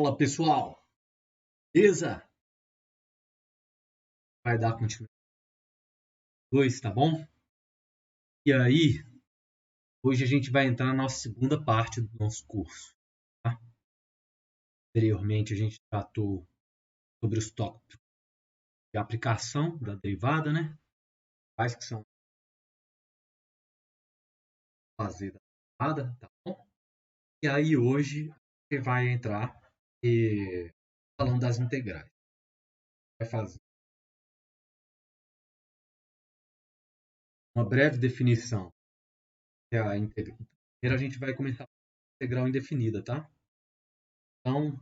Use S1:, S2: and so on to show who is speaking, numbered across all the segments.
S1: Fala pessoal, beleza? Vai dar continuidade 2, tá bom? E aí, hoje a gente vai entrar na nossa segunda parte do nosso curso. Tá? Anteriormente a gente tratou sobre os tópicos de aplicação da derivada, né? Quais que são fazer da derivada, tá bom? E aí hoje a gente vai entrar falando das integrais. Vai fazer uma breve definição. Que é a integral. Primeiro a gente vai começar com a integral indefinida, tá? Então,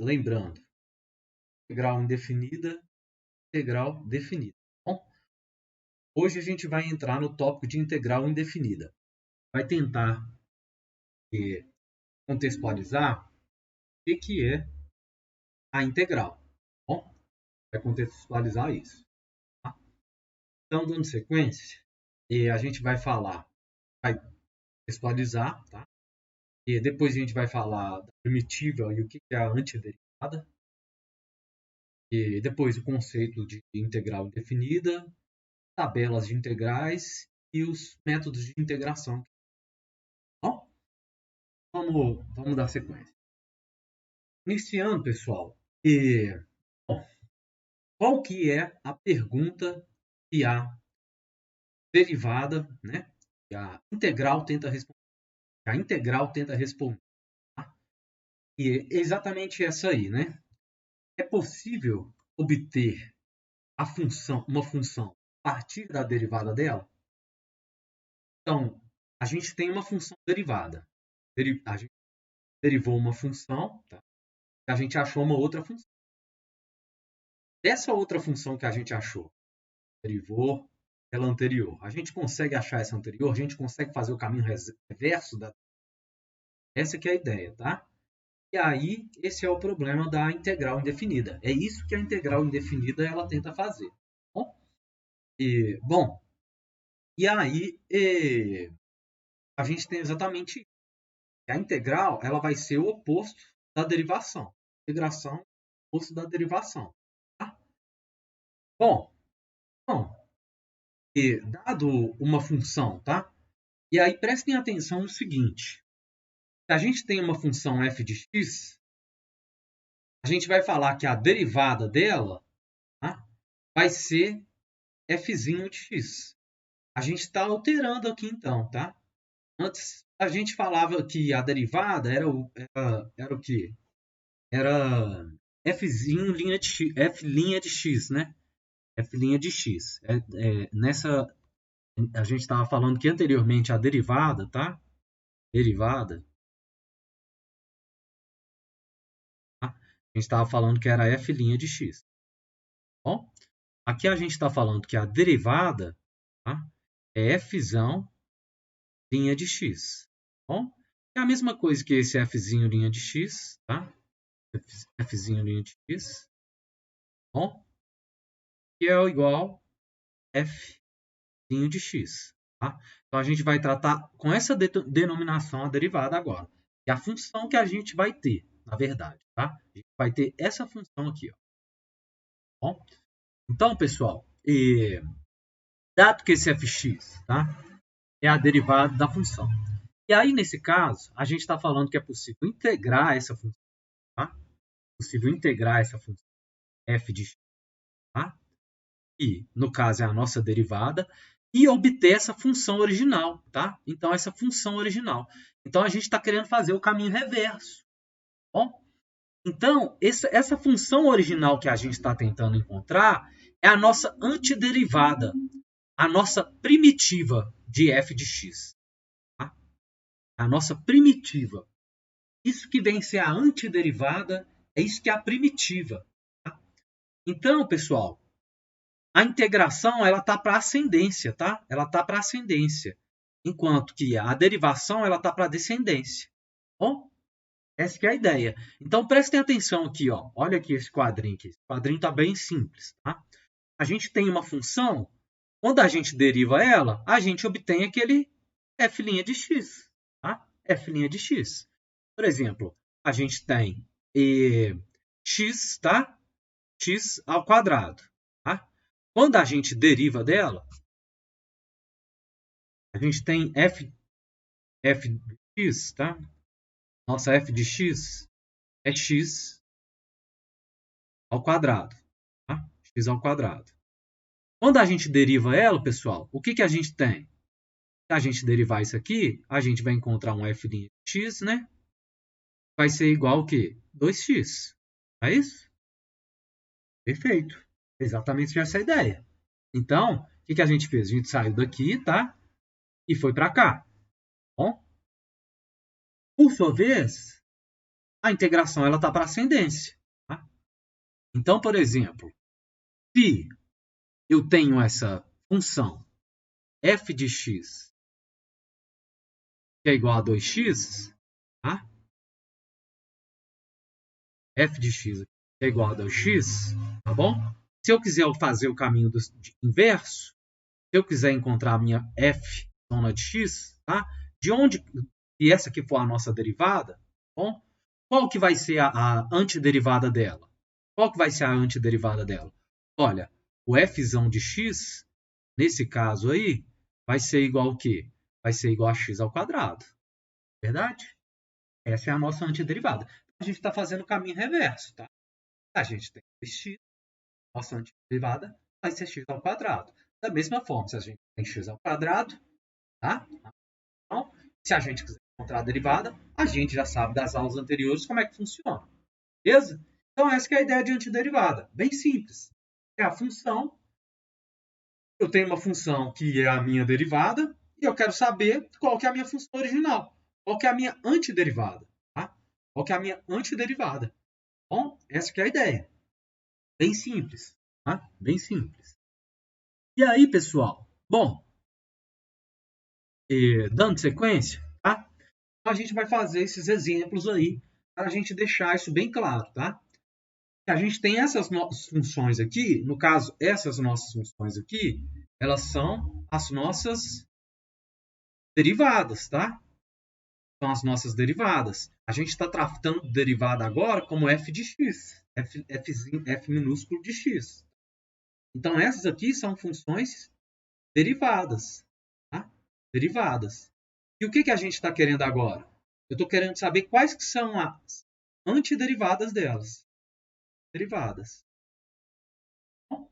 S1: lembrando, integral indefinida, integral definida. Bom, hoje a gente vai entrar no tópico de integral indefinida. Vai tentar contextualizar o que é a integral. Bom, vai contextualizar isso. Tá? Então, dando sequência, a gente vai contextualizar, tá? E depois a gente vai falar da primitiva e o que é a antiderivada. E depois o conceito de integral indefinida, tabelas de integrais e os métodos de integração. Bom, vamos dar sequência. Iniciando, pessoal, bom, qual que é a pergunta que a derivada, né, que a integral tenta responder? A integral tenta responder. Tá? E é exatamente essa aí, né? É possível obter uma função a partir da derivada dela? Então, a gente tem uma função derivada. A gente derivou uma função, tá? A gente achou uma outra função. Dessa outra função que a gente achou, derivou pela anterior, a gente consegue achar essa anterior? A gente consegue fazer o caminho reverso da... Essa que é a ideia, tá? E aí, esse é o problema da integral indefinida. É isso que a integral indefinida ela tenta fazer. Bom, e aí a gente tem exatamente isso. A integral ela vai ser o oposto da derivação. Integração é o oposto da derivação. Tá? Bom, dado uma função, tá? E aí prestem atenção no seguinte. Se a gente tem uma função f de x, a gente vai falar que a derivada dela, tá, vai ser f de x. A gente está alterando aqui então, tá? Antes a gente falava que a derivada era o quê? Era f' linha de x, f' de x, né? F' de x. Nessa a gente estava falando que anteriormente a derivada, tá? Derivada. Tá? A gente estava falando que era f' de x. Bom, aqui a gente está falando que a derivada, tá, é f' linha de x. Bom, é a mesma coisa que esse f' linha de x, tá? F' linha de x. Bom, que é igual a f' de x. Tá? Então a gente vai tratar com essa denominação a derivada agora. É a função que a gente vai ter, na verdade. Tá? A gente vai ter essa função aqui. Ó. Bom, então, pessoal, dado que esse fx, tá, é a derivada da função. E aí, nesse caso, a gente está falando que é possível integrar essa função. Tá? É possível integrar essa função f de x. Tá? E, no caso, é a nossa derivada. E obter essa função original. Tá? Então, essa função original. Então, a gente está querendo fazer o caminho reverso. Bom? Então, essa função original que a gente está tentando encontrar é a nossa antiderivada. A nossa primitiva de f de x. Tá? A nossa primitiva. Isso que vem ser a antiderivada, é isso que é a primitiva. Tá? Então, pessoal, a integração ela está para ascendência, tá? Ela está para ascendência, enquanto que a derivação ela está para descendência. Bom, essa que é a ideia. Então, prestem atenção aqui, ó. Olha aqui esse quadrinho aqui. Esse quadrinho está bem simples, tá? A gente tem uma função, quando a gente deriva ela, a gente obtém aquele f' de x, tá? F' de x. Por exemplo, a gente tem x, tá? X ao quadrado, tá? Quando a gente deriva dela, a gente tem f de x, tá? Nossa f de x é x ao quadrado, tá? X ao quadrado. Quando a gente deriva ela, pessoal, o que a gente tem? Se a gente derivar isso aqui, a gente vai encontrar um f de x, né? Vai ser igual ao quê? 2x. É isso? Perfeito. Exatamente essa é a ideia. Então, o que a gente fez? A gente saiu daqui, tá? E foi para cá. Bom, por sua vez, a integração ela está para ascendência. Tá? Então, por exemplo, se eu tenho essa função f de x que é igual a 2x, tá? F de x é igual a 2x, tá bom? Se eu quiser fazer o caminho inverso, se eu quiser encontrar a minha f zona de x, tá? De onde, se essa aqui for a nossa derivada, tá bom? Qual que vai ser a antiderivada dela? Qual que vai ser a antiderivada dela? Olha, o fzão de x, nesse caso aí, vai ser igual ao quê? Vai ser igual a x ao quadrado. Verdade? Essa é a nossa antiderivada. A gente está fazendo o caminho reverso, tá? A gente tem x, nossa antiderivada vai ser x ao quadrado. Da mesma forma, se a gente tem x ao quadrado, tá? Então, se a gente quiser encontrar a derivada, a gente já sabe das aulas anteriores como é que funciona. Beleza? Então, essa que é a ideia de antiderivada. Bem simples. É a função. Eu tenho uma função que é a minha derivada e eu quero saber qual que é a minha função original. Qual que é a minha antiderivada. Tá? Qual que é a minha antiderivada. Bom, essa que é a ideia. Bem simples. Tá? Bem simples. E aí, pessoal? Bom, dando sequência, tá? A gente vai fazer esses exemplos aí para a gente deixar isso bem claro, tá? A gente tem essas funções aqui, no caso, essas nossas funções aqui, elas são as nossas derivadas, tá? São as nossas derivadas. A gente está tratando derivada agora como f de x, f minúsculo de x. Então, essas aqui são funções derivadas, tá? Derivadas. E o que a gente está querendo agora? Eu estou querendo saber quais que são as antiderivadas delas. Derivadas. Bom,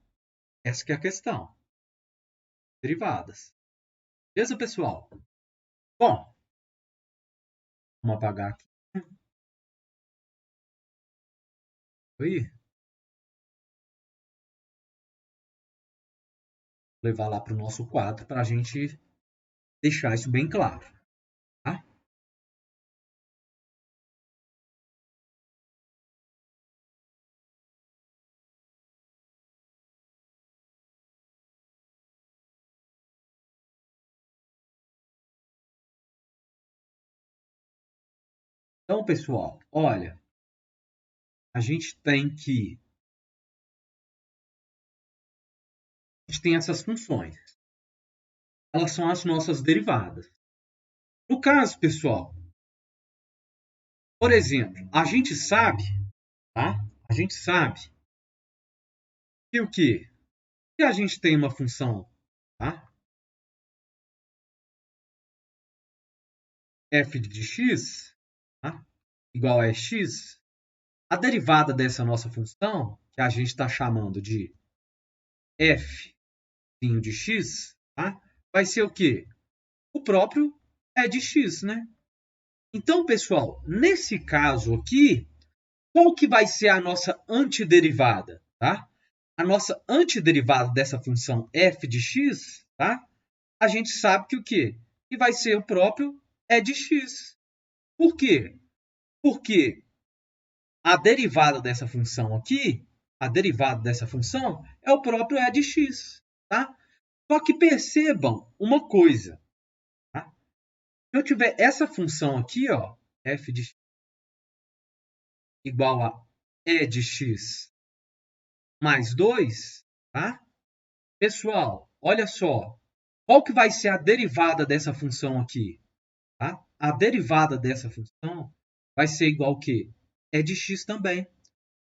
S1: essa que é a questão. Derivadas. Beleza, pessoal? Bom, vamos apagar aqui. Aí, levar lá para o nosso quadro para a gente deixar isso bem claro. Tá? Então, pessoal, olha, a gente tem essas funções. Elas são as nossas derivadas. No caso, pessoal, por exemplo, a gente sabe, tá? A gente sabe que o quê? Se a gente tem uma função, tá? F de x, tá? Igual a x, a derivada dessa nossa função, que a gente está chamando de f de x, tá? Vai ser o quê? O próprio é de x, né? Então, pessoal, nesse caso aqui, qual que vai ser a nossa antiderivada, tá? A nossa antiderivada dessa função f de x, tá? A gente sabe que o quê? Que vai ser o próprio é de x. Por quê? Porque a derivada dessa função aqui, a derivada dessa função é o próprio e de x, tá? Só que percebam uma coisa, tá? Se eu tiver essa função aqui, ó, f de x igual a e de x mais 2, tá? Pessoal, olha só. Qual que vai ser a derivada dessa função aqui? Tá? A derivada dessa função vai ser igual a quê? é de x também.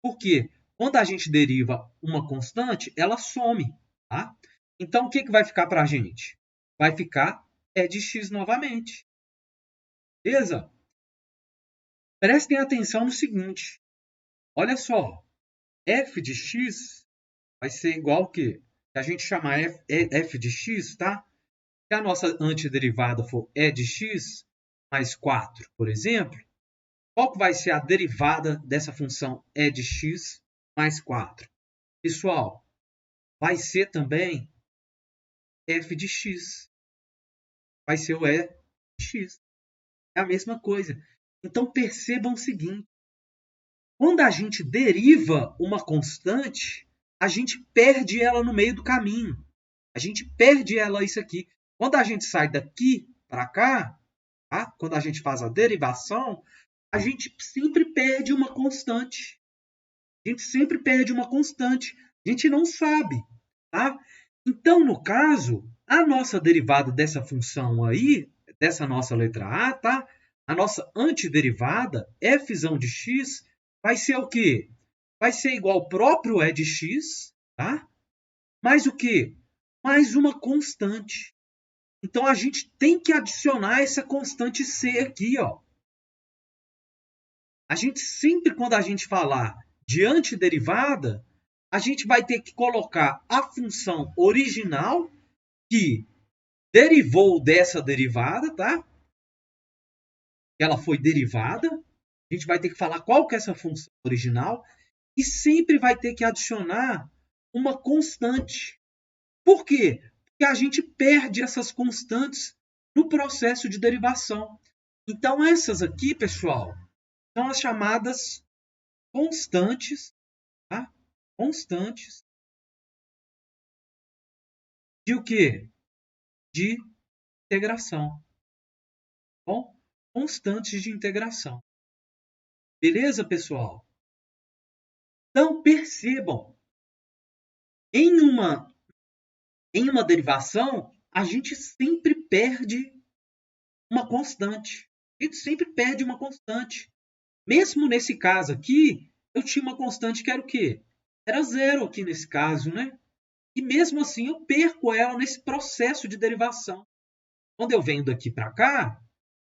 S1: Por quê? Quando a gente deriva uma constante, ela some. Tá? Então, o que vai ficar para a gente? Vai ficar é de x novamente. Beleza? Prestem atenção no seguinte. Olha só. F de x vai ser igual ao quê? Se a gente chamar f de x, tá? Se a nossa antiderivada for e de x mais 4, por exemplo, qual que vai ser a derivada dessa função e de x mais 4? Pessoal, vai ser também f de x. Vai ser o e de x. É a mesma coisa. Então, percebam o seguinte. Quando a gente deriva uma constante, a gente perde ela no meio do caminho. A gente perde ela isso aqui. Quando a gente sai daqui para cá, tá? Quando a gente faz a derivação, a gente sempre perde uma constante. A gente sempre perde uma constante. A gente não sabe. Tá? Então, no caso, a nossa derivada dessa função aí, dessa nossa letra A, tá? A nossa antiderivada, f de x, vai ser o quê? Vai ser igual ao próprio e de x, tá? Mais o quê? Mais uma constante. Então, a gente tem que adicionar essa constante c aqui, ó. A gente sempre, quando a gente falar de antiderivada, a gente vai ter que colocar a função original que derivou dessa derivada, tá? Ela foi derivada. A gente vai ter que falar qual que é essa função original e sempre vai ter que adicionar uma constante. Por quê? Porque a gente perde essas constantes no processo de derivação. Então, essas aqui, pessoal, são as chamadas constantes, tá? Constantes de o quê? De integração. Bom? Constantes de integração. Beleza, pessoal? Então, percebam, em uma derivação, a gente sempre perde uma constante. A gente sempre perde uma constante. Mesmo nesse caso aqui, eu tinha uma constante que era o quê? Era zero aqui nesse caso, né? E mesmo assim, eu perco ela nesse processo de derivação. Quando eu venho daqui para cá,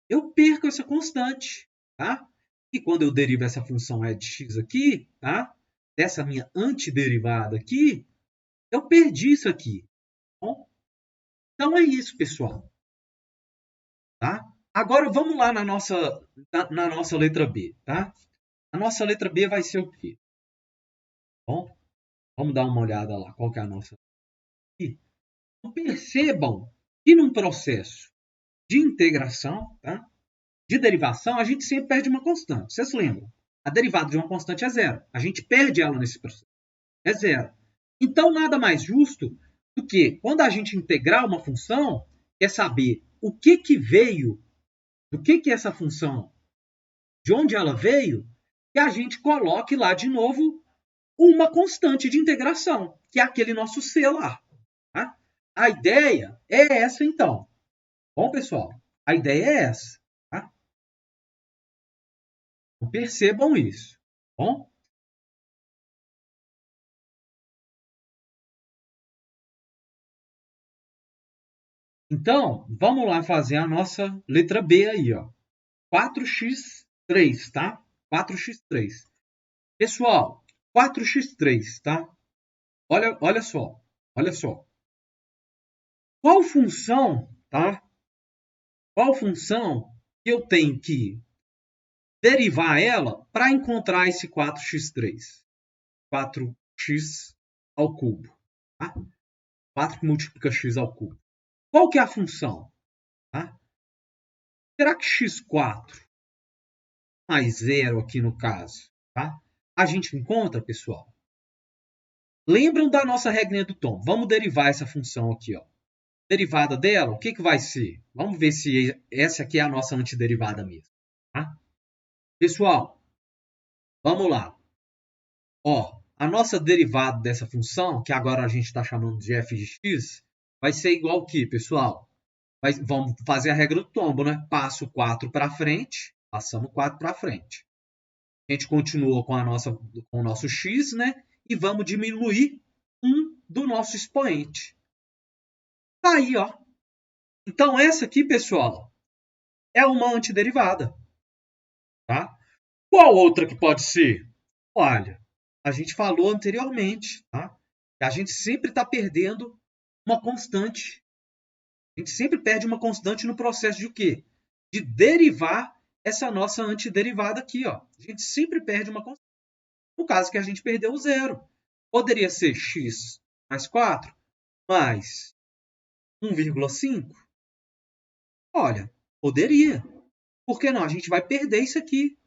S1: eu perco essa constante, tá? E quando eu derivo essa função e de x aqui, tá? Dessa minha antiderivada aqui, eu perdi isso aqui. Bom, então é isso, pessoal. Tá? Agora vamos lá na nossa letra B. Tá? A nossa letra B vai ser o quê? Bom, vamos dar uma olhada lá. Qual que é a nossa? Então, percebam que num processo de integração, tá? De derivação, a gente sempre perde uma constante. Vocês lembram? A derivada de uma constante é zero. A gente perde ela nesse processo. É zero. Então, nada mais justo do que, quando a gente integrar uma função, é saber o que veio, do que essa função, de onde ela veio, e a gente coloque lá de novo uma constante de integração, que é aquele nosso C lá. Tá? A ideia é essa, então. Bom, pessoal, a ideia é essa. Tá? Então, percebam isso. Bom? Então, vamos lá fazer a nossa letra B aí, ó. 4x3, tá? 4x3. Pessoal, 4x3, tá? Olha só, olha só. Qual função, tá? Qual função que eu tenho que derivar ela para encontrar esse 4x3? 4x ao cubo, tá? 4 que multiplica x ao cubo. Qual que é a função? Tá? Será que x4 mais 0 aqui no caso, tá? A gente encontra, pessoal? Lembram da nossa regrinha do tom? Vamos derivar essa função aqui, ó. Derivada dela, o que vai ser? Vamos ver se essa aqui é a nossa antiderivada mesmo. Tá? Pessoal, vamos lá. Ó, a nossa derivada dessa função, que agora a gente está chamando de f de x, vai ser igual ao que, pessoal? Vamos fazer a regra do tombo, né? Passo 4 para frente, passamos 4 para frente. A gente continua com o nosso x, né? E vamos diminuir um do nosso expoente. Tá aí, ó. Então, essa aqui, pessoal, é uma antiderivada. Tá? Qual outra que pode ser? Olha, a gente falou anteriormente, tá? A gente sempre está perdendo uma constante. A gente sempre perde uma constante no processo de o quê? De derivar essa nossa antiderivada aqui, ó. A gente sempre perde uma constante. No caso que a gente perdeu o zero. Poderia ser x mais 4 mais 1,5? Olha, poderia. Por que não? A gente vai perder isso aqui.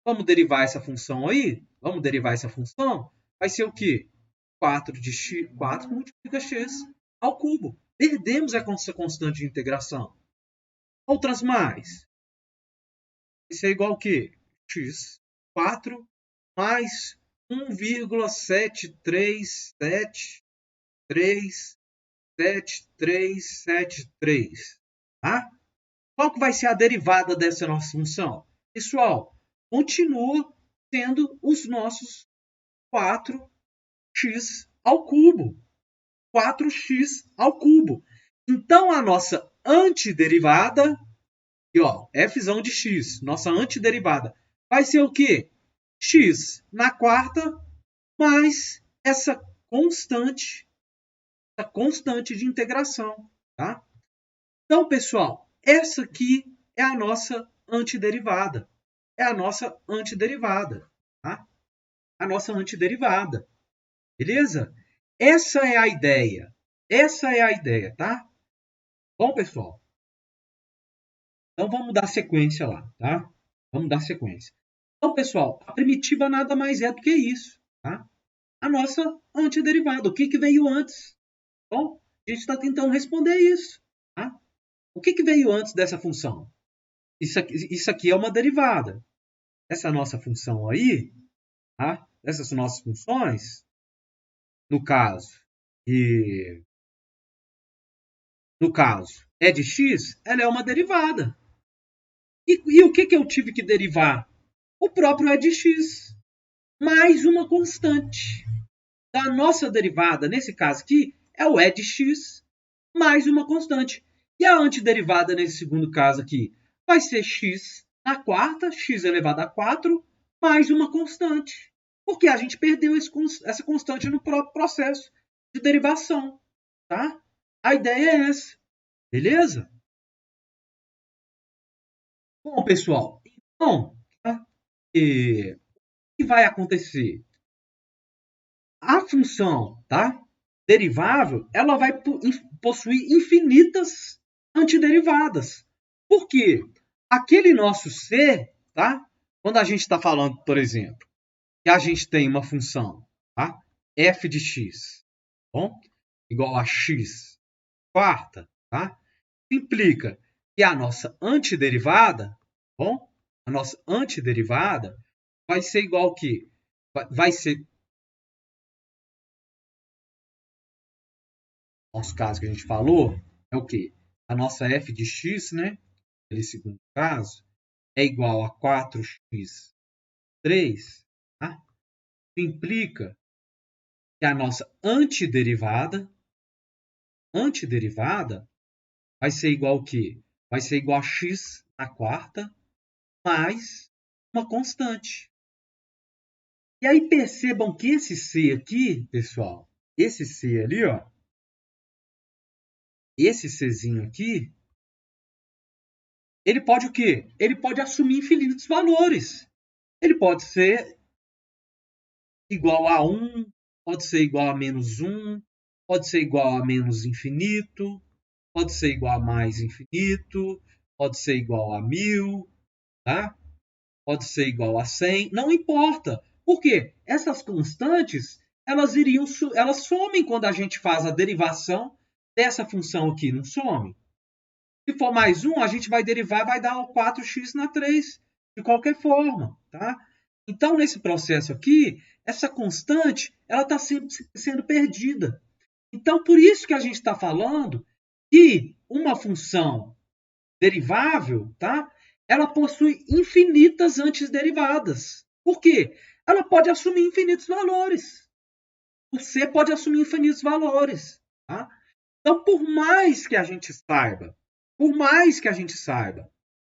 S1: Vamos derivar essa função aí? Vamos derivar essa função? Vai ser o quê? 4 de x, 4 multiplica x ao cubo. Perdemos essa constante de integração. Outras mais. Isso é igual ao quê? X. 4 mais 1,7373773. Tá? Qual que vai ser a derivada dessa nossa função? Pessoal, continua sendo os nossos 4x ao cubo. 4x ao cubo. Então, a nossa antiderivada, e ó, f de x, nossa antiderivada, vai ser o quê? X na quarta mais essa constante de integração. Tá? Então, pessoal, essa aqui é a nossa antiderivada. É a nossa antiderivada. Tá? A nossa antiderivada. Beleza? Essa é a ideia. Essa é a ideia, tá? Bom, pessoal. Então, vamos dar sequência lá, tá? Vamos dar sequência. Então, pessoal, a primitiva nada mais é do que isso, tá? A nossa antiderivada. O que veio antes? Bom, a gente está tentando responder isso, tá? O que veio antes dessa função? Isso aqui é uma derivada. Essa nossa função aí, tá? Essas nossas funções, no caso é de x, ela é uma derivada. E o que eu tive que derivar? O próprio é de x, mais uma constante. A nossa derivada, nesse caso aqui, é o e de x, mais uma constante. E a antiderivada, nesse segundo caso aqui, vai ser x na quarta, x elevado a 4, mais uma constante. Porque a gente perdeu essa constante no próprio processo de derivação. Tá? A ideia é essa. Beleza? Bom, pessoal, então, tá? O que vai acontecer? A função, tá? Derivável, ela vai possuir infinitas antiderivadas. Por quê? Aquele nosso C, tá? Quando a gente está falando, por exemplo, que a gente tem uma função, tá? F de x, bom? Igual a x quarta, tá? Implica que a nossa antiderivada, bom? A nossa antiderivada vai ser igual ao quê? Vai ser, no nosso caso que a gente falou, é o quê? A nossa f de x, né? Aquele segundo caso, é igual a 4x 3, tá? Implica que a nossa antiderivada vai ser igual ao quê? Vai ser igual a x na quarta mais uma constante. E aí percebam que esse C aqui, pessoal, esse C ali, ó, esse Czinho aqui, ele pode o quê? Ele pode assumir infinitos valores. Ele pode ser igual a 1, pode ser igual a menos 1, pode ser igual a menos infinito, pode ser igual a mais infinito, pode ser igual a 1000, tá? Pode ser igual a 100, não importa. Por quê? Essas constantes, elas somem quando a gente faz a derivação dessa função aqui, não some? Se for mais 1, a gente vai derivar, vai dar o 4x na 3, de qualquer forma, tá? Então, nesse processo aqui, essa constante, ela está sempre sendo perdida. Então, por isso que a gente está falando que uma função derivável, tá? Ela possui infinitas antiderivadas. Por quê? Ela pode assumir infinitos valores. O C pode assumir infinitos valores. Tá? Então, por mais que a gente saiba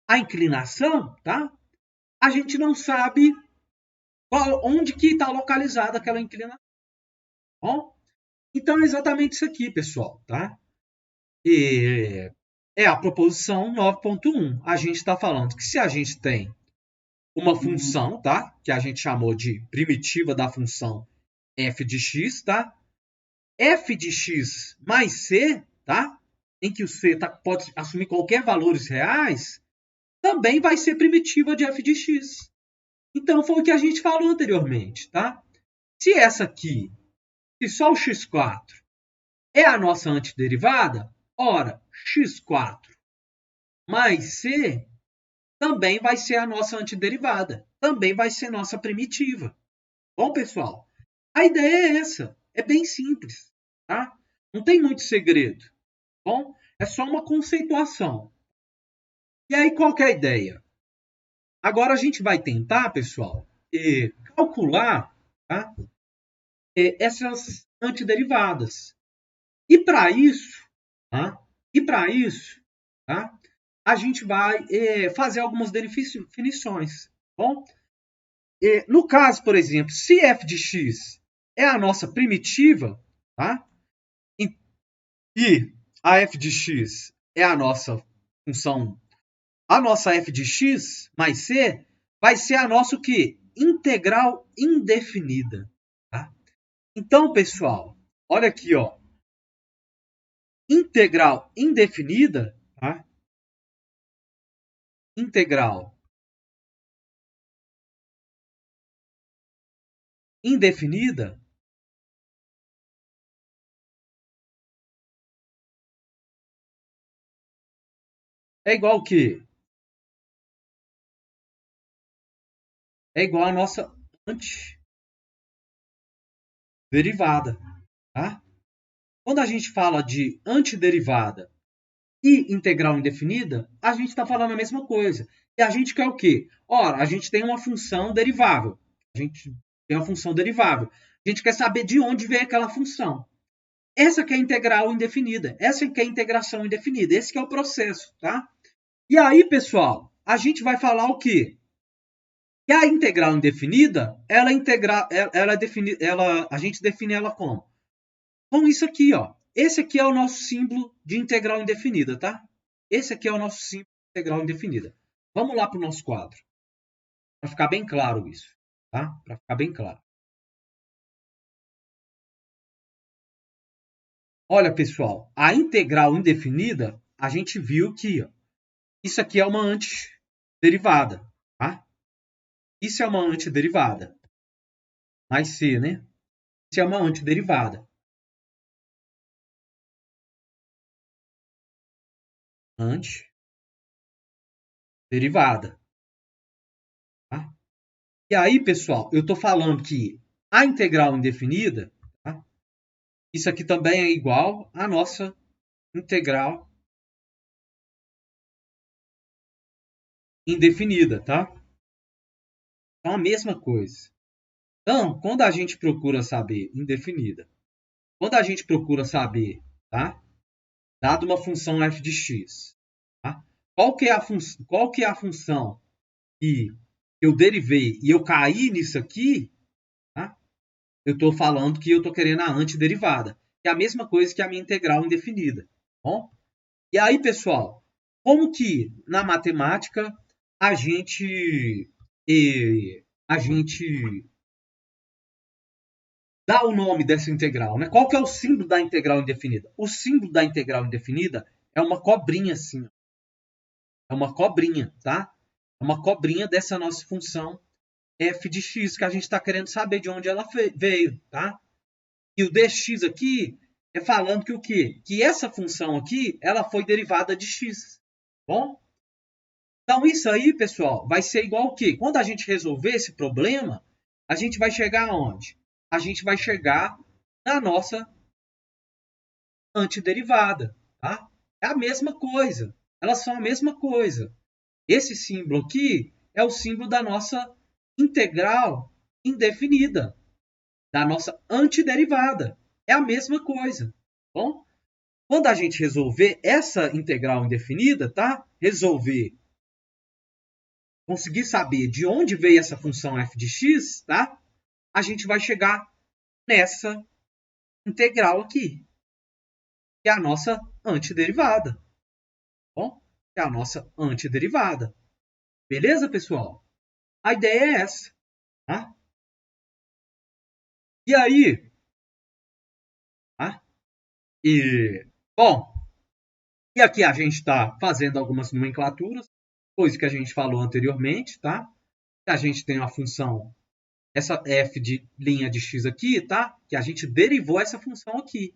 S1: a inclinação, tá? A gente não sabe onde que está localizada aquela inclinação. Bom? Então, é exatamente isso aqui, pessoal. Tá? E é a proposição 9.1. A gente está falando que se a gente tem uma função, tá? Que a gente chamou de primitiva da função f de x, tá? F de x mais c, tá? Em que o c pode assumir qualquer valores reais, também vai ser primitiva de f de x. Então, foi o que a gente falou anteriormente, tá? Se essa aqui, se só o x4 é a nossa antiderivada, ora, x4 mais c também vai ser a nossa antiderivada, também vai ser nossa primitiva. Bom, pessoal, a ideia é essa, é bem simples, tá? Não tem muito segredo, bom? É só uma conceituação. E aí, qual que é a ideia? Agora a gente vai tentar, pessoal, calcular, tá? Essas antiderivadas. E para isso, tá? Tá? A gente vai fazer algumas definições, bom? No caso, por exemplo, se f de x é a nossa primitiva, tá? E a f de x é a nossa função, a nossa f de x mais c vai ser a nossa o quê? Integral indefinida. Tá? Então, pessoal, olha aqui, ó. Integral indefinida, tá? Integral indefinida é igual o quê? É igual a nossa antiderivada, tá? Quando a gente fala de antiderivada e integral indefinida, a gente está falando a mesma coisa. E a gente quer o quê? Ora, a gente tem uma função derivável. A gente tem uma função derivável. A gente quer saber de onde vem aquela função. Essa que é a integral indefinida. Essa que é a integração indefinida. Esse que é o processo, tá? E aí, pessoal, a gente vai falar o quê? Que a integral indefinida, a gente define ela como? Com isso aqui, ó. Esse aqui é o nosso símbolo de integral indefinida, tá? Esse aqui é o nosso símbolo de integral indefinida. Vamos lá para o nosso quadro. Para ficar bem claro isso, tá? Para ficar bem claro. Olha, pessoal, a integral indefinida, a gente viu que ó, isso aqui é uma antiderivada, tá? Isso é uma antiderivada. Mais C, né? Isso é uma antiderivada. Antiderivada. Tá? E aí, pessoal, eu estou falando que a integral indefinida, tá? Isso aqui também é igual à nossa integral indefinida, tá? Então, a mesma coisa. Então, quando a gente procura saber indefinida, quando a gente procura saber, tá? Dado uma função f de x, tá? Qual que é a função que eu derivei e eu caí nisso aqui, tá? Eu estou falando que eu estou querendo a antiderivada, que é a mesma coisa que a minha integral indefinida. Bom? E aí, pessoal, como que na matemática a gente dá o nome dessa integral, né? Qual que é o símbolo da integral indefinida? O símbolo da integral indefinida é uma cobrinha assim. É uma cobrinha, tá? É uma cobrinha dessa nossa função f de x, que a gente está querendo saber de onde ela veio, tá? E o dx aqui é falando que o quê? Que essa função aqui, ela foi derivada de x. Bom? Então, isso aí, pessoal, vai ser igual o quê? Quando a gente resolver esse problema, a gente vai chegar aonde? A gente vai chegar na nossa antiderivada, tá? É a mesma coisa. Elas são a mesma coisa. Esse símbolo aqui é o símbolo da nossa integral indefinida da nossa antiderivada. É a mesma coisa, tá bom? Quando a gente resolver essa integral indefinida, tá? Resolver, conseguir saber de onde veio essa função f de x, tá? A gente vai chegar nessa integral aqui, que é a nossa antiderivada, tá bom? Que é a nossa antiderivada. Beleza, pessoal? A ideia é essa, tá? E aí, tá? Bom, e aqui a gente está fazendo algumas nomenclaturas, coisa que a gente falou anteriormente, tá? A gente tem a função, essa f de linha de x aqui, tá? Que a gente derivou essa função aqui.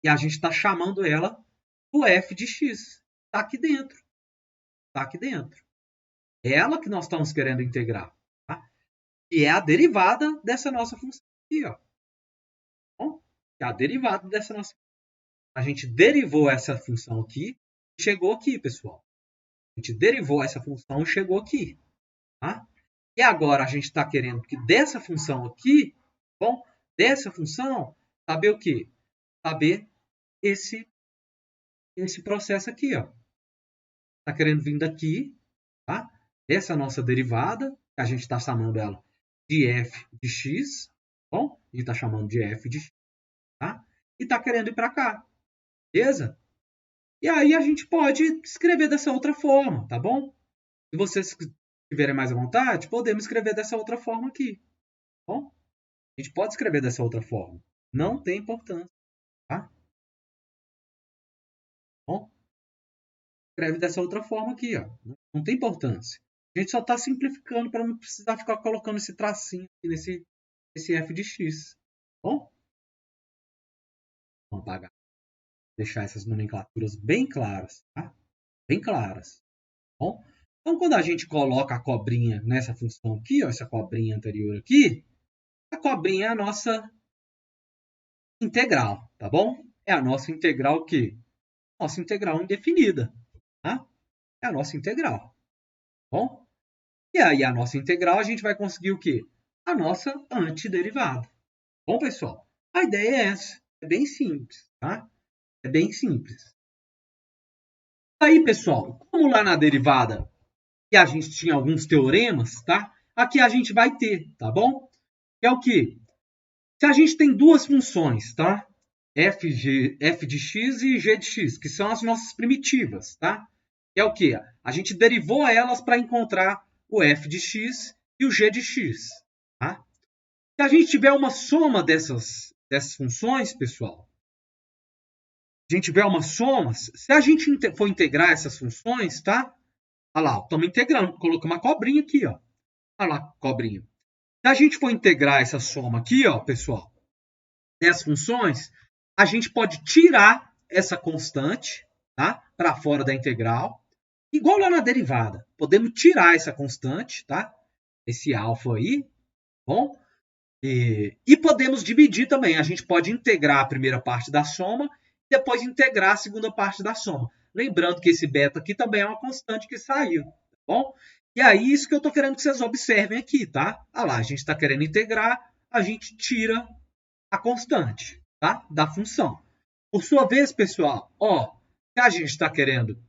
S1: E a gente está chamando ela do f de x. Está aqui dentro. Está aqui dentro. É ela que nós estamos querendo integrar. Tá? E é a derivada dessa nossa função aqui. Ó. Bom, é a derivada dessa nossa. A gente derivou essa função aqui e chegou aqui, pessoal. A gente derivou essa função e chegou aqui. Tá? E agora a gente está querendo que dessa função aqui, bom, dessa função, saber o quê? Saber esse processo aqui, ó. Está querendo vir daqui, tá? Essa nossa derivada, que a gente está chamando ela de f de x, bom? A gente está chamando de f de x, tá? E está querendo ir para cá, beleza? E aí a gente pode escrever dessa outra forma, tá bom? Se vocês tiverem mais à vontade, podemos escrever dessa outra forma aqui, tá bom? A gente pode escrever dessa outra forma. Não tem importância, tá? Bom, escreve dessa outra forma aqui, ó. Não tem importância. A gente só está simplificando para não precisar ficar colocando esse tracinho aqui nesse f de x. Bom, vamos apagar. Deixar essas nomenclaturas bem claras, tá? Bem claras. Bom, então quando a gente coloca a cobrinha nessa função aqui, ó, essa cobrinha anterior aqui, a cobrinha é a nossa integral, tá bom? É a nossa integral que? Nossa integral indefinida, tá? É a nossa integral, tá bom? E aí a nossa integral a gente vai conseguir o quê? A nossa antiderivada. Bom, pessoal, a ideia é essa. É bem simples, tá? É bem simples. Aí, pessoal, como lá na derivada que a gente tinha alguns teoremas, tá? Aqui a gente vai ter, tá bom? Que é o quê? Se a gente tem duas funções, tá? F de x e g de x, que são as nossas primitivas, tá? Que é o quê? A gente derivou elas para encontrar o f de x e o g de x, tá? Se a gente tiver uma soma dessas funções, pessoal, a gente tiver uma soma, se a gente for integrar essas funções, tá? Olha lá, estamos integrando, colocamos uma cobrinha aqui, ó. Olha lá, cobrinha. Se a gente for integrar essa soma aqui, ó, pessoal, dessas funções, a gente pode tirar essa constante, tá? Para fora da integral, igual lá na derivada. Podemos tirar essa constante, tá? Esse alfa aí, bom? E podemos dividir também. A gente pode integrar a primeira parte da soma e depois integrar a segunda parte da soma. Lembrando que esse beta aqui também é uma constante que saiu, tá bom? E aí, isso que eu estou querendo que vocês observem aqui, tá? Olha lá, a gente está querendo integrar, a gente tira a constante, tá? Da função. Por sua vez, pessoal, ó, se a gente está querendo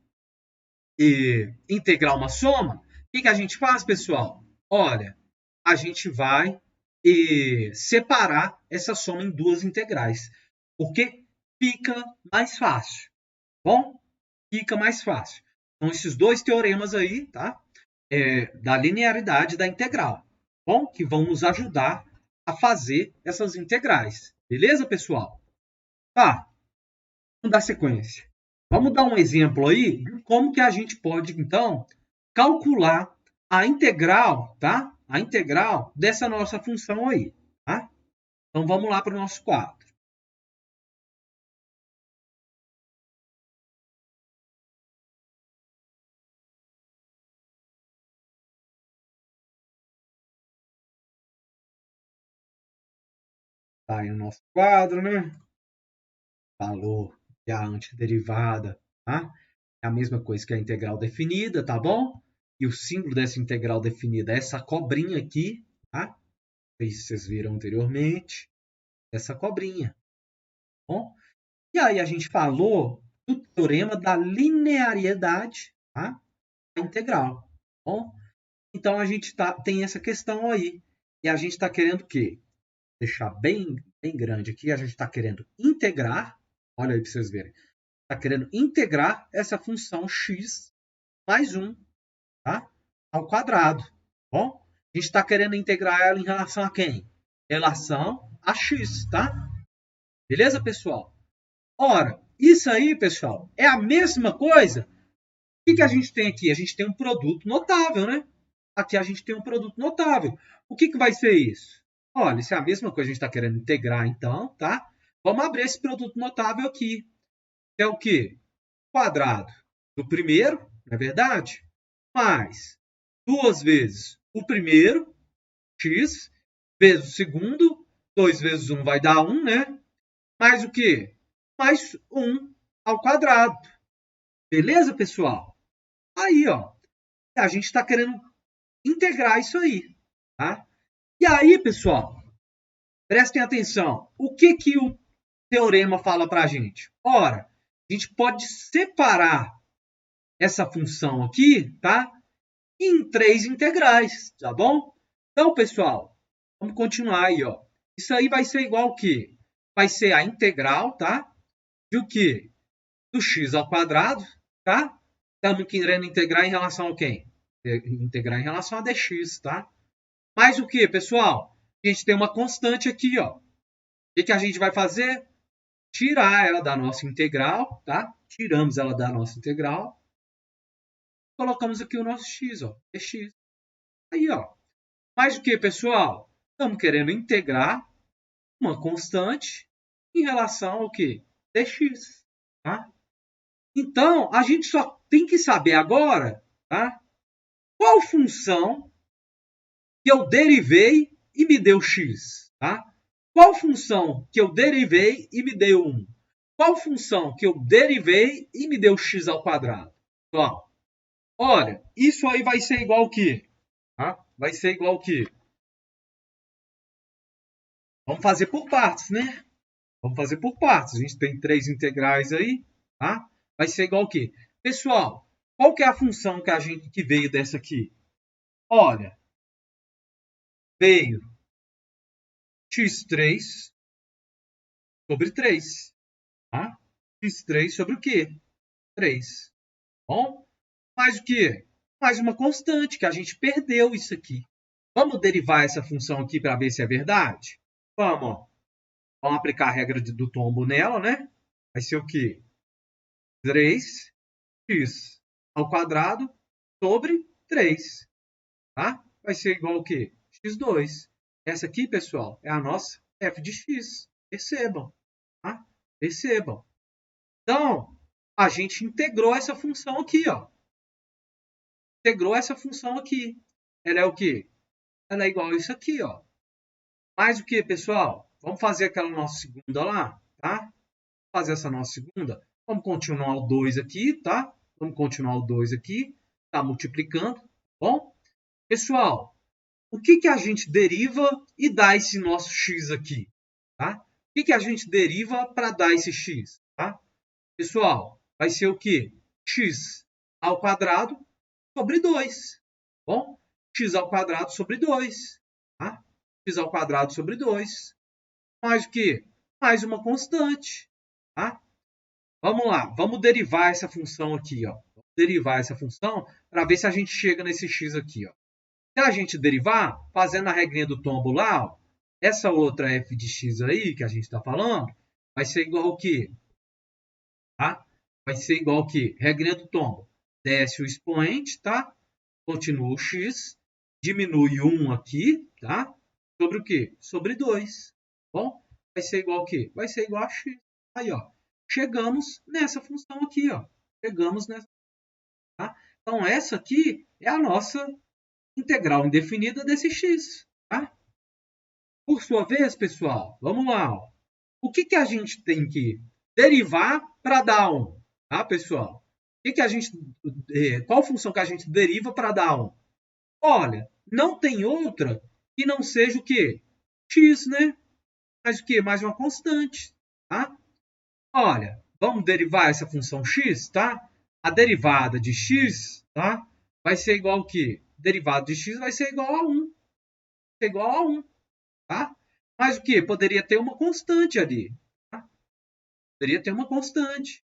S1: integrar uma soma, o que a gente faz, pessoal? Olha, a gente vai separar essa soma em duas integrais, porque fica mais fácil, bom? Fica mais fácil. Então, esses dois teoremas aí, tá? Da linearidade da integral, bom? Que vão nos ajudar a fazer essas integrais. Beleza, pessoal? Tá, vamos dar sequência. Vamos dar um exemplo aí de como que a gente pode, então, calcular a integral, tá? A integral dessa nossa função aí, tá? Então, vamos lá para o nosso quadro. Tá aí o nosso quadro, né? Valor e a antiderivada, tá? É a mesma coisa que a integral definida, tá bom? E o símbolo dessa integral definida é essa cobrinha aqui, tá? Isso vocês viram anteriormente. Essa cobrinha. Bom? E aí a gente falou do teorema da linearidade, tá? Da integral. Bom? Então a gente tem essa questão aí. E a gente está querendo o quê? Deixar bem grande aqui. A gente está querendo integrar. Olha aí para vocês verem. Está querendo integrar essa função x mais 1, tá? Ao quadrado. Bom? A gente está querendo integrar ela em relação a quem? Em relação a x, tá? Beleza, pessoal? Ora, isso aí, pessoal, é a mesma coisa. O que a gente tem aqui? A gente tem um produto notável, né? Aqui a gente tem um produto notável. O que vai ser isso? Olha, isso é a mesma coisa. A gente está querendo integrar, então, tá? Vamos abrir esse produto notável aqui. Que é o quê? Quadrado do primeiro, não é verdade? Mais 2 vezes o primeiro, x, vezes o segundo. 2 vezes 1 vai dar 1, né? Mais o quê? Mais 1 ao quadrado. Beleza, pessoal? Aí, ó, a gente está querendo integrar isso aí, tá? E aí, pessoal, prestem atenção. O que o teorema fala para a gente? Ora, a gente pode separar essa função aqui, tá? Em 3 integrais, tá bom? Então, pessoal, vamos continuar aí, ó. Isso aí vai ser igual ao quê? Vai ser a integral, tá? De o quê? Do x ao quadrado, tá? Estamos querendo integrar em relação a quem? Integrar em relação a dx, tá? Mais o que, pessoal? A gente tem uma constante aqui, ó. O que a gente vai fazer? Tirar ela da nossa integral, tá? Tiramos ela da nossa integral. Colocamos aqui o nosso x, ó. Dx. Aí, ó. Mais o que, pessoal? Estamos querendo integrar uma constante em relação ao que? Dx, tá? Então, a gente só tem que saber agora, tá? Qual função que eu derivei e me deu x, tá? Qual função que eu derivei e me deu 1? Qual função que eu derivei e me deu x ao quadrado? Então, olha, isso aí vai ser igual ao quê? Tá? Vai ser igual ao quê? Vamos fazer por partes, né? Vamos fazer por partes. A gente tem 3 integrais aí, tá? Vai ser igual ao quê? Pessoal, qual que é a função que veio dessa aqui? Olha, veio x3 sobre 3. Tá? x3 sobre o quê? 3. Bom? Mais o quê? Mais uma constante, que a gente perdeu isso aqui. Vamos derivar essa função aqui para ver se é verdade? Vamos, ó. Vamos aplicar a regra do tombo nela, né? Vai ser o quê? 3x ao quadrado sobre 3. Tá? Vai ser igual ao quê? x2. Essa aqui, pessoal, é a nossa f de x. Percebam. Tá? Percebam. Então, a gente integrou essa função aqui, ó. Integrou essa função aqui. Ela é o quê? Ela é igual a isso aqui, ó. Mais o que, pessoal? Vamos fazer aquela nossa segunda lá, tá? Vamos fazer essa nossa segunda. Vamos continuar o 2 aqui, tá? Vamos continuar o 2 aqui. Tá multiplicando, bom? Pessoal, o que a gente deriva e dá esse nosso x aqui, tá? O que a gente deriva para dar esse x, tá? Pessoal, vai ser o quê? X ao quadrado sobre 2. Bom, x ao quadrado sobre 2. Tá? X ao quadrado sobre 2. Mais o quê? Mais uma constante. Tá? Vamos lá, vamos derivar essa função aqui. Ó. Vamos derivar essa função para ver se a gente chega nesse x aqui. Ó. Se a gente derivar, fazendo a regrinha do tombo lá, ó, essa outra f de x aí que a gente está falando, vai ser igual ao quê? Tá? Vai ser igual ao quê? Regrinha do tombo. Desce o expoente, tá? Continua o x, diminui 1 aqui, tá? Sobre o quê? Sobre 2. Bom, vai ser igual ao quê? Vai ser igual a x. Aí, ó. Chegamos nessa função aqui, ó. Chegamos nessa. Tá? Então, essa aqui é a nossa integral indefinida desse x. Tá? Por sua vez, pessoal, vamos lá. Ó. O que a gente tem que derivar para dar 1? Tá, pessoal? Qual função que a gente deriva para dar 1? Olha, não tem outra que não seja o quê? X, né? Mais o quê? Mais uma constante, tá? Olha, vamos derivar essa função x, tá? A derivada de x, tá? Vai ser igual ao quê? Derivada de x vai ser igual a 1. Ser igual a 1, tá? Mas o quê? Poderia ter uma constante ali, tá? Poderia ter uma constante,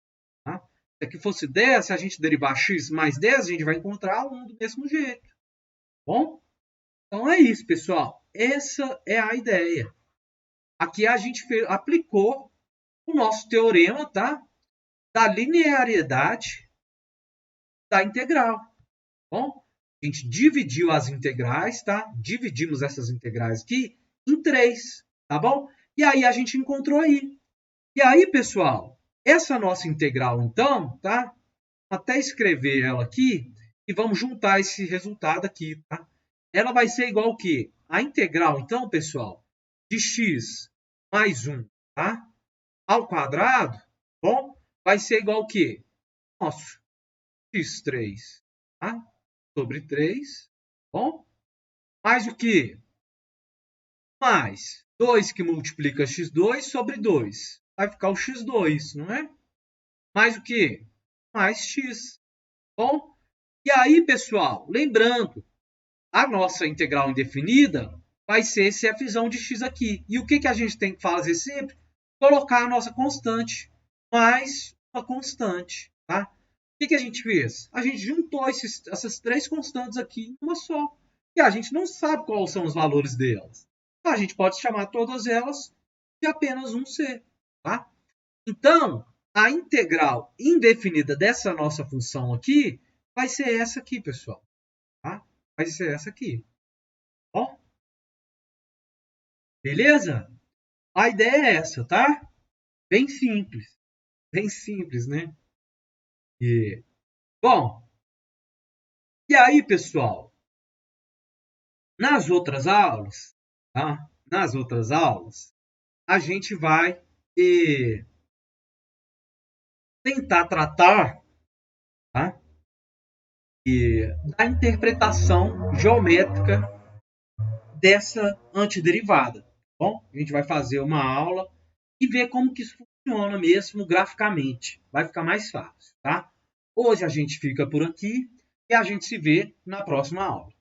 S1: tá? Se aqui fosse 10, se a gente derivar x mais 10, a gente vai encontrar 1 do mesmo jeito. Bom? Então é isso, pessoal. Essa é a ideia. Aqui a gente aplicou o nosso teorema, tá? Da linearidade da integral. Bom, a gente dividiu as integrais, tá? Dividimos essas integrais aqui em 3, tá bom? E aí a gente encontrou aí. E aí, pessoal, essa nossa integral, então, tá? Vou até escrever ela aqui e vamos juntar esse resultado aqui, tá? Ela vai ser igual ao quê? A integral, então, pessoal, de x mais 1, tá? Ao quadrado, bom, vai ser igual ao quê? Nosso x3, tá? Sobre 3, bom? Mais o quê? Mais 2 que multiplica x2 sobre 2. Vai ficar o x2, não é? Mais o quê? Mais x, bom? E aí, pessoal, lembrando, a nossa integral indefinida vai ser esse fzão de x aqui. E o que a gente tem que fazer sempre? Colocar a nossa constante mais uma constante, tá? O que a gente fez? A gente juntou essas 3 constantes aqui em uma só. E a gente não sabe quais são os valores delas. A gente pode chamar todas elas de apenas um c, tá? Então, a integral indefinida dessa nossa função aqui vai ser essa aqui, pessoal. Tá? Vai ser essa aqui. Ó. Beleza? A ideia é essa, tá? Bem simples. Bem simples, né? Bom, e aí, pessoal? Nas outras aulas, tá? Nas outras aulas, a gente vai tentar tratar, tá? Da interpretação geométrica dessa antiderivada. Bom, a gente vai fazer uma aula e ver como que isso funciona mesmo graficamente. Vai ficar mais fácil, tá? Hoje a gente fica por aqui e a gente se vê na próxima aula.